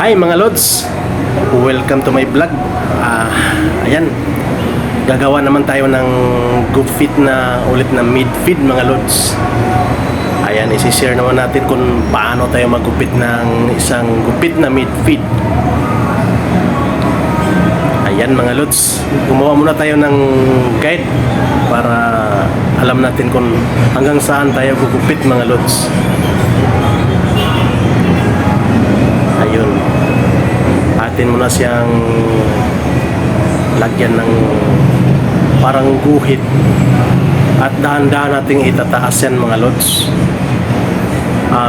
Hi mga lods, welcome to my vlog. Ayan, gagawa naman tayo ng gupit na ulit na mid feed mga lods. Ayan, isi-share naman natin kung paano tayo magupit ng isang gupit na mid feed. Ayan mga lods, gumawa muna tayo ng guide para alam natin kung hanggang saan tayo gugupit mga lods. Ayun, atin muna siyang lagyan ng parang guhit at dahan-dahan nating itataas yan mga lods.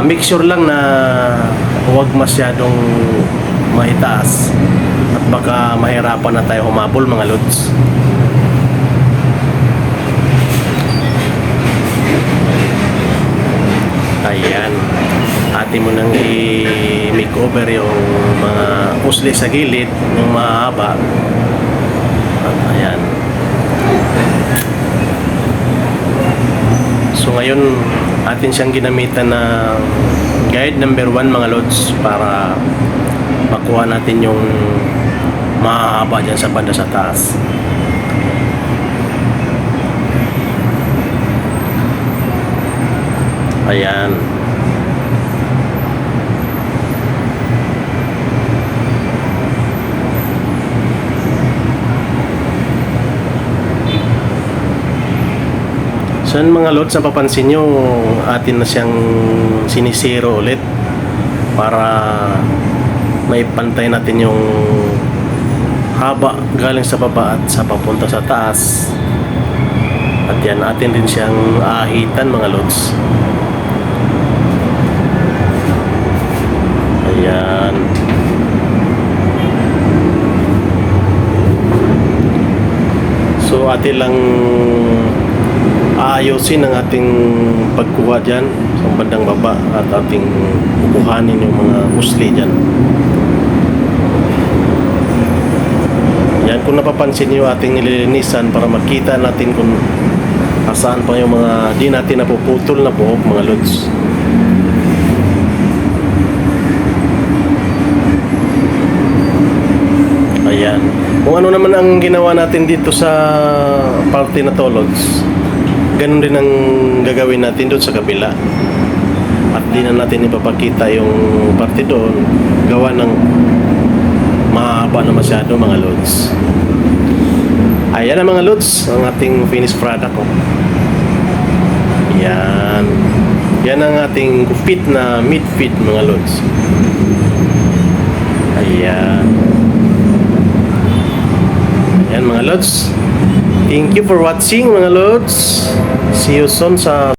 Make sure lang na huwag masyadong maitaas at baka mahirapan na tayo humabol mga lods. Ayan, atin mo nang i-make over yung mga usli sa gilid, yung mahaba. At ayan. So ngayon, atin siyang ginamitan na guide number 1 mga lods para makuha natin yung mahaba dyan sa banda sa taas. Ayan. So yun mga lods, napapansin nyo atin na siyang sinisiro ulit para may pantay natin yung haba galing sa baba at sa papunta sa taas. At yan, atin din siyang ahitan mga lods. Ayan. So atin lang aayusin ang ating pagkuha dyan sa bandang baba at ating kukuhanin yung mga usli dyan. Yan, kung napapansin nyo ating nililinisan para makita natin kung asaan pa yung mga di natin napuputol na buhok mga lods. Ayan. Kung ano naman ang ginawa natin dito sa parte na to lods, ganun din ang gagawin natin doon sa kabila. At di na natin ipapakita yung parte doon gawa ng mahaba na masyado mga lods. Ayan na mga lods, ang ating finished product. Yan. Yan ang ating gupit na mid feed mga lods. Ayan. Ayan mga lods. Thank you for watching mga lods. See you soon sa